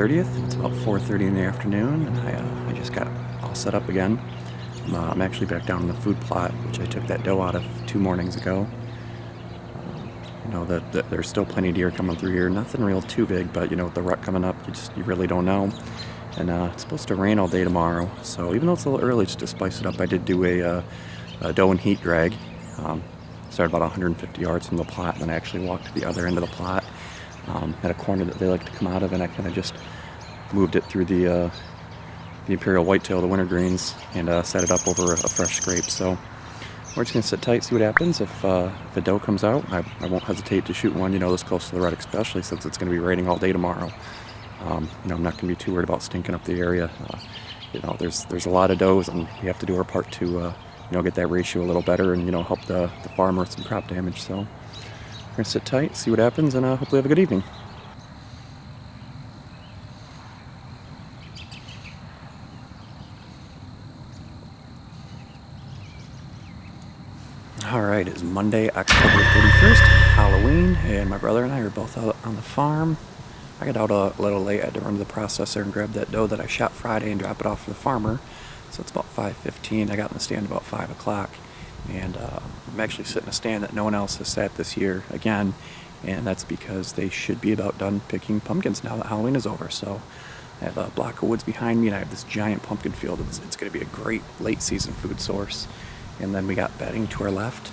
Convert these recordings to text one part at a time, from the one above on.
30th. It's about 4:30 in the afternoon, and I just got all set up again. I'm actually back down in the food plot, which I took that doe out of 2 mornings ago. You know that there's still plenty of deer coming through here. Nothing real too big, but you know, with the rut coming up, you really don't know. And it's supposed to rain all day tomorrow, so even though it's a little early, just to spice it up, I did do a doe and heat drag. Started about 150 yards from the plot, and then I actually walked to the other end of the plot at a corner that they like to come out of, and I kind of just moved it through the imperial whitetail, the wintergreens, and set it up over a fresh scrape. So we're just going to sit tight, see what happens. If a doe comes out, I won't hesitate to shoot one, you know, this close to the rut, especially since it's going to be raining all day tomorrow. You know, I'm not going to be too worried about stinking up the area. You know, there's a lot of does, and we have to do our part to, you know, get that ratio a little better and, you know, help the farmer with some crop damage. So we're going to sit tight, see what happens, and hopefully have a good evening. Alright, it's Monday, October 31st, Halloween, and my brother and I are both out on the farm. I got out a little late. I had to run to the processor and grab that doe that I shot Friday and drop it off for the farmer. So it's about 5:15. I got in the stand about 5 o'clock. And I'm actually sitting in a stand that no one else has sat this year again. And that's because they should be about done picking pumpkins now that Halloween is over. So I have a block of woods behind me, and I have this giant pumpkin field. It's going to be a great late season food source. And then we got bedding to our left,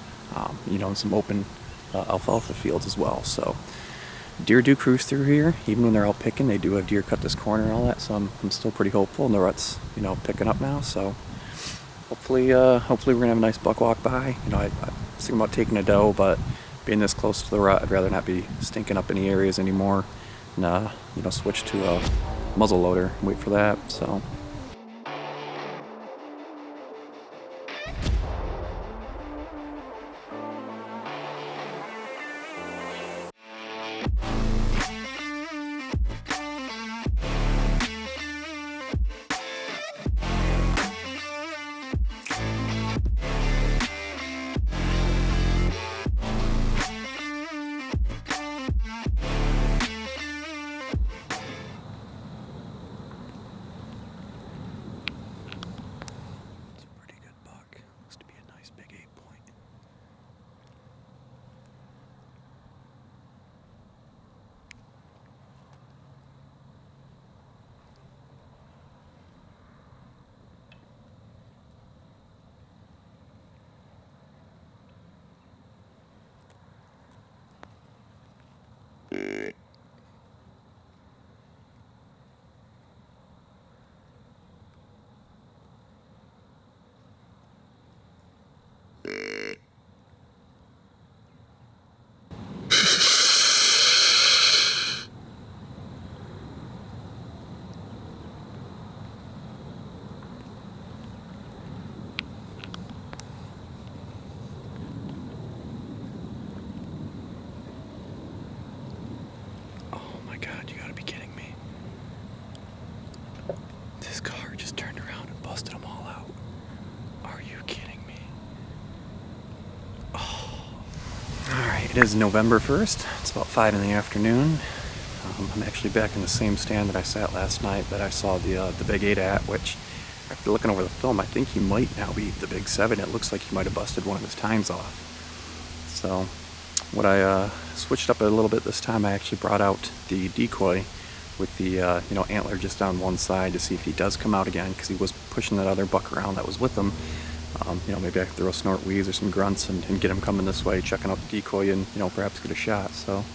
you know, and some open alfalfa fields as well. So deer do cruise through here, even when they're all picking. They do have deer cut this corner and all that, so I'm still pretty hopeful. And the rut's, you know, picking up now, so hopefully we're gonna have a nice buck walk by. You know, I was thinking about taking a doe, but being this close to the rut, I'd rather not be stinking up any areas anymore, and you know, switch to a muzzle loader and wait for that. So. God, you gotta be kidding me. This car just turned around and busted them all out. Are you kidding me? Oh. Alright, it is November 1st. It's about 5 in the afternoon. I'm actually back in the same stand that I sat last night that I saw the Big 8 at, which, after looking over the film, I think he might now be the Big 7. It looks like he might have busted one of his tines off. So what I switched up a little bit this time, I actually brought out the decoy with the you know, antler just on one side to see if he does come out again, because he was pushing that other buck around that was with him. You know, maybe I could throw a snort wheeze or some grunts and get him coming this way, checking out the decoy, and, you know, perhaps get a shot. So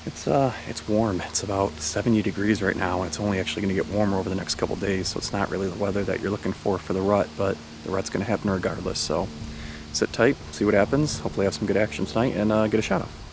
it's warm. It's about 70 degrees right now, and it's only actually going to get warmer over the next couple days. So it's not really the weather that you're looking for the rut, but the rut's going to happen regardless. So sit tight, see what happens. Hopefully have some good action tonight and get a shot off.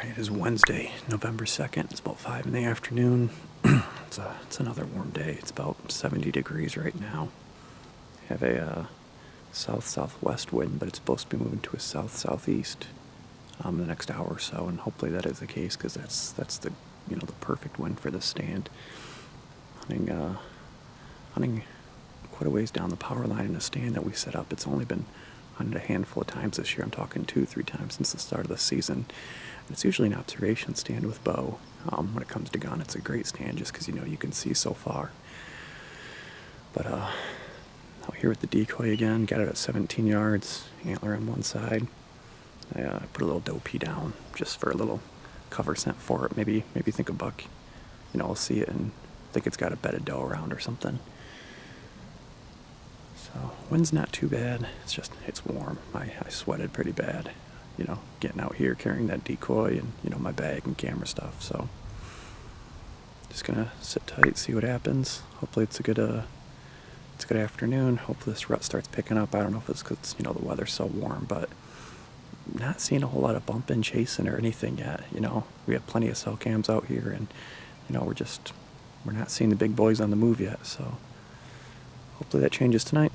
Alright, it is Wednesday, November 2nd. It's about 5 in the afternoon. It's another warm day. It's about 70 degrees right now. Have a south-southwest wind, but it's supposed to be moving to a south-southeast in the next hour or so, and hopefully that is the case, because that's the the perfect wind for this stand. Hunting quite a ways down the power line in a stand that we set up. It's only been hunted a handful of times this year. I'm talking 2-3 times since the start of the season. It's usually an observation stand with bow. When it comes to gun, it's a great stand just because you can see so far. But out here with the decoy again, got it at 17 yards, antler on one side. I put a little doe pea down just for a little cover scent for it. Maybe think a buck, will see it and think it's got a bedded doe around or something. So wind's not too bad. It's just it's warm. I sweated pretty bad, getting out here carrying that decoy and my bag and camera stuff. So just gonna sit tight, see what happens. Hopefully it's a good afternoon. Hopefully this rut starts picking up. I don't know if it's because the weather's so warm, but not seeing a whole lot of bumping, chasing, or anything yet. We have plenty of cell cams out here, and we're not seeing the big boys on the move yet. So hopefully that changes tonight.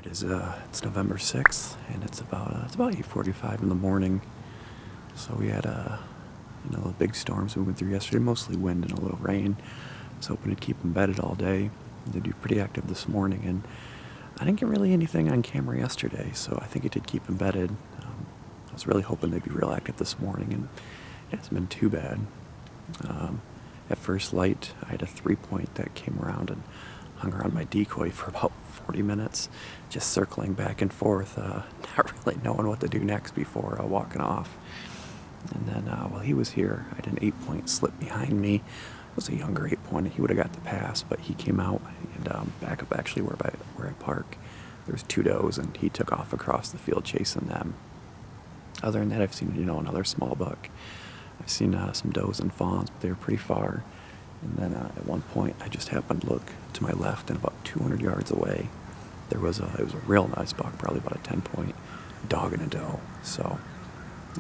It's November 6th, and it's about 8:45 in the morning. So we had the big storms moving through yesterday, mostly wind and a little rain. I was hoping to keep them bedded all day. They do pretty active this morning, and I didn't get really anything on camera yesterday, so I think it did keep them bedded. I was really hoping they'd be real active this morning, and it hasn't been too bad. At first light, I had a 3-point that came around and hung around my decoy for about 40 minutes, just circling back and forth, not really knowing what to do next before walking off. And then while he was here, I had an 8-point slip behind me. It was a younger 8-point. He would have got the pass, but he came out and back up actually where I park. There was 2 does, and he took off across the field chasing them. Other than that, I've seen another small buck. I've seen some does and fawns, but they were pretty far. And then at one point, I just happened to look to my left, and about 200 yards away, it was a real nice buck, probably about a 10-point dog and a doe. So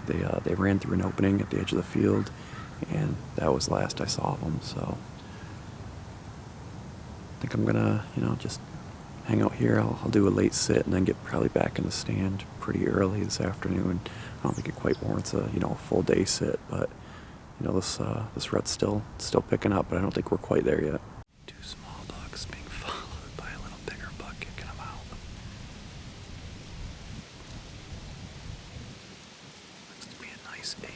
they ran through an opening at the edge of the field, and that was the last I saw of them. So I think I'm gonna just hang out here. I'll do a late sit and then get probably back in the stand pretty early this afternoon. I don't think it quite warrants a full day sit, but this rut's still picking up, but I don't think we're quite there yet. 2 small bucks being followed by a little bigger buck kicking them out. Looks to be a nice 8.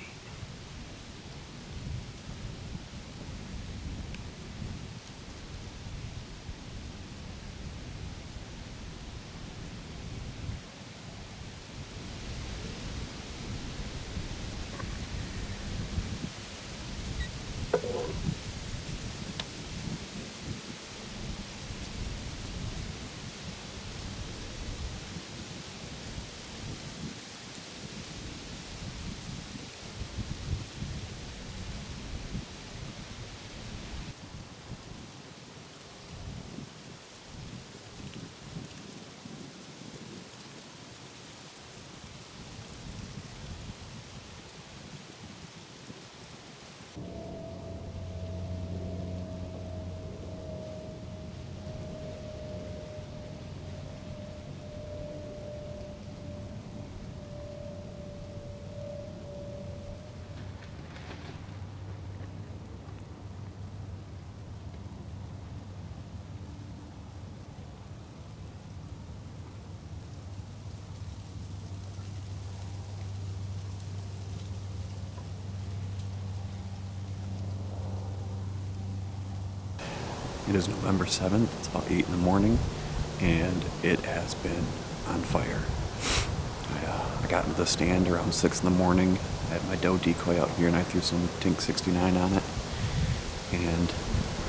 It is November 7th. It's about 8 in the morning, and it has been on fire. I got into the stand around 6 in the morning. I had my doe decoy out here, and I threw some Tink 69 on it. And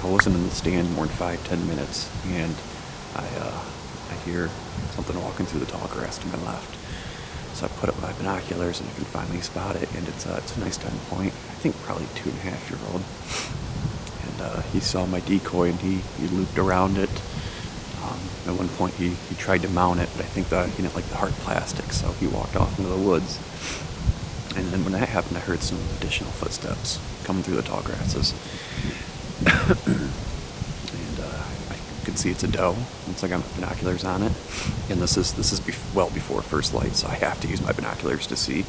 I wasn't in the stand more than 5-10 minutes, and I hear something walking through the tall grass to my left. So I put up my binoculars, and I can finally spot it, and it's a nice 10 point. I think probably 2.5-year-old. And he saw my decoy, and he looped around it. At one point he tried to mount it, but I think he didn't like the hard plastic, so he walked off into the woods. And then when that happened, I heard some additional footsteps coming through the tall grasses. And I can see it's a doe. Looks like I have binoculars on it. And this is well before first light, so I have to use my binoculars to see.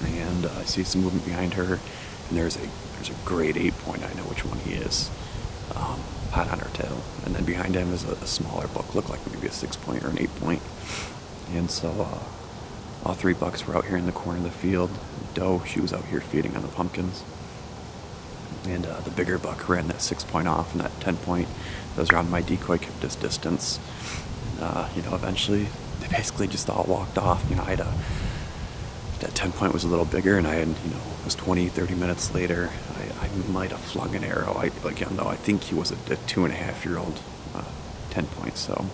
And I see some movement behind her, and there's a great 8 point. I know which one he is. Hot on her tail, and then behind him is a smaller buck, looked like maybe a 6 point or an 8 point. And so all 3 bucks were out here in the corner of the field. The doe, she was out here feeding on the pumpkins, and the bigger buck ran that 6 point off, and that 10 point that was around my decoy kept his distance. And, eventually they basically just all walked off. That 10 point was a little bigger, and I had, it was 20-30 minutes later. I might have flung an arrow. I think he was a 2.5-year-old 10 point. So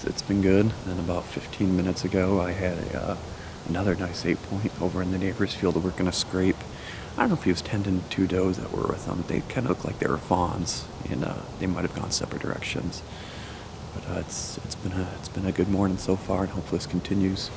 it's been good. And about 15 minutes ago, I had another nice 8 point over in the neighbor's field working a scrape. I don't know if he was tending 2 does that were with him. They kind of looked like they were fawns, and they might have gone separate directions. But it's been a good morning so far, and hopefully this continues.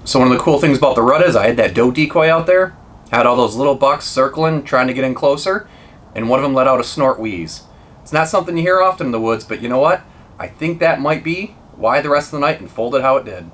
So one of the cool things about the rut is I had that doe decoy out there. I had all those little bucks circling, trying to get in closer, and one of them let out a snort wheeze. It's not something you hear often in the woods, but you know what? I think that might be why the rest of the night unfolded how it did.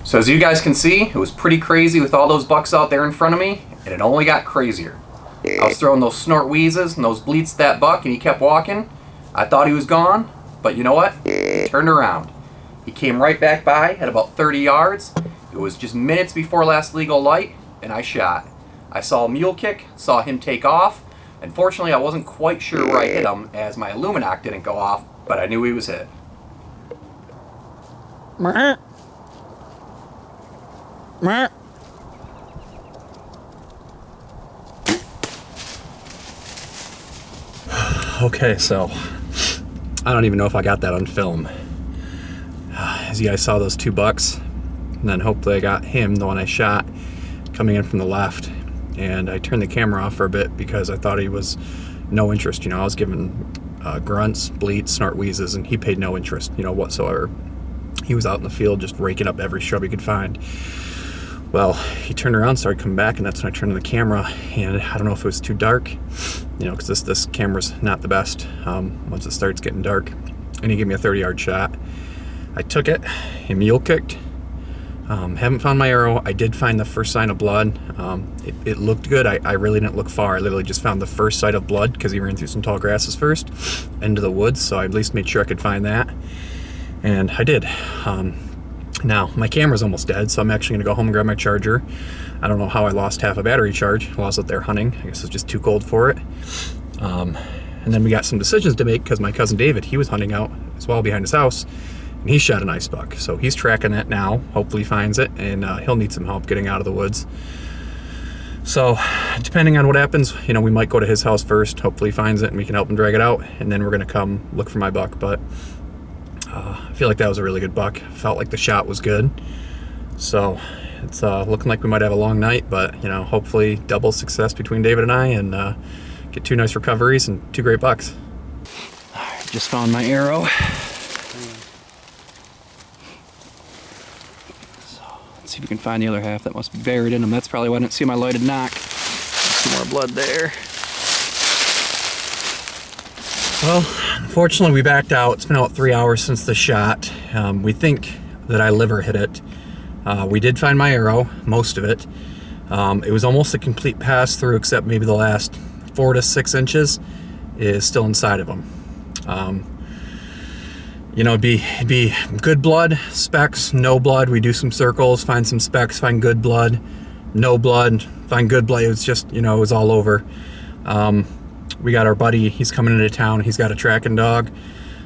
So as you guys can see, it was pretty crazy with all those bucks out there in front of me, and it only got crazier. I was throwing those snort wheezes and those bleats at that buck, and he kept walking. I thought he was gone, but you know what? He turned around. He came right back by at about 30 yards. It was just minutes before last legal light, and I shot. I saw a mule kick, saw him take off. Unfortunately, I wasn't quite sure where I hit him as my Illuminoc didn't go off, but I knew he was hit. Okay, so I don't even know if I got that on film. As you guys saw, those 2 bucks, and then hopefully I got him, the one I shot, coming in from the left. And I turned the camera off for a bit because I thought he was no interest. I was giving grunts, bleats, snort wheezes, and he paid no interest, whatsoever. He was out in the field just raking up every shrub he could find. Well, he turned around, started coming back, and that's when I turned on the camera, and I don't know if it was too dark, you know, because this camera's not the best once it starts getting dark. And he gave me a 30-yard shot. I took it, he mule kicked. Haven't found my arrow. I did find the first sign of blood. It looked good. I really didn't look far. I literally just found the first sight of blood because he ran through some tall grasses first into the woods, so I at least made sure I could find that. And I did. Now, my camera's almost dead, so I'm actually going to go home and grab my charger. I don't know how I lost half a battery charge while I was out there hunting. I guess it was just too cold for it. And then we got some decisions to make because my cousin David, he was hunting out as well behind his house, and he shot an ice buck. So he's tracking that now, hopefully finds it, and he'll need some help getting out of the woods. So depending on what happens, you know, we might go to his house first, hopefully he finds it and we can help him drag it out, and then we're going to come look for my buck. But I feel like that was a really good buck. Felt like the shot was good. So it's looking like we might have a long night, but, you know, hopefully double success between David and I, and get 2 nice recoveries and 2 great bucks. All right, just found my arrow. So let's see if we can find the other half. That must be buried in them. That's probably why I didn't see my lighted knock. Some more blood there. Well, unfortunately we backed out. It's been about 3 hours since the shot. We think that I liver hit it. We did find my arrow, most of it. It was almost a complete pass through, except maybe the last 4 to 6 inches is still inside of him. You know, it'd be good blood, specks, no blood. We do some circles, find some specks, find good blood, no blood, find good blood. It was just, you know, it was all over. We got our buddy, he's coming into town. He's got a tracking dog,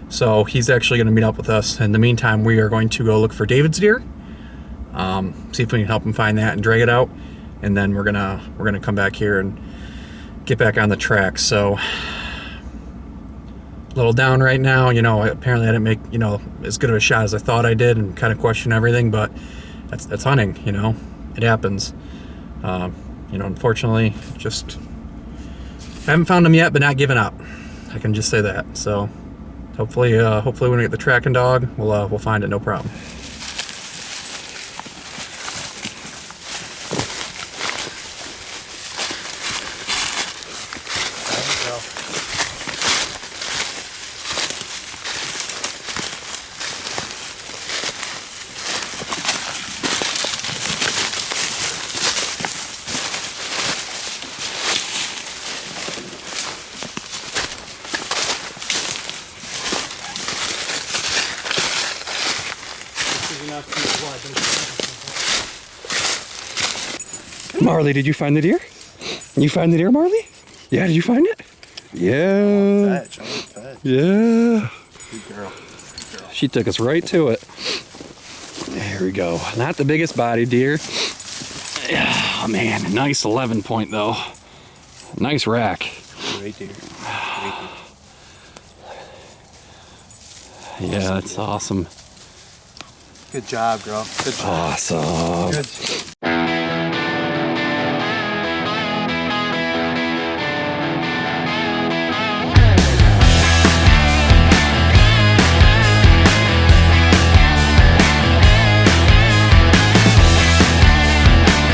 so he's actually going to meet up with us. In the meantime, we are going to go look for David's deer, see if we can help him find that and drag it out, and then we're gonna come back here and get back on the track. So a little down right now. You know, apparently I didn't make, you know, as good of a shot as I thought I did, and kind of question everything, but that's hunting, you know, it happens. You know, unfortunately, just haven't found them yet, but not giving up. I can just say that. So hopefully when we get the tracking dog, we'll find it, no problem. Marley, did you find the deer? You find the deer, Marley? Yeah, did you find it? Yeah. Yeah. Good girl. Good girl. She took us right to it. There we go. Not the biggest body deer. Oh man, nice 11 point though. Nice rack. Great deer. Great deer. Yeah, that's awesome. Good job, girl. Good job. Awesome. Good.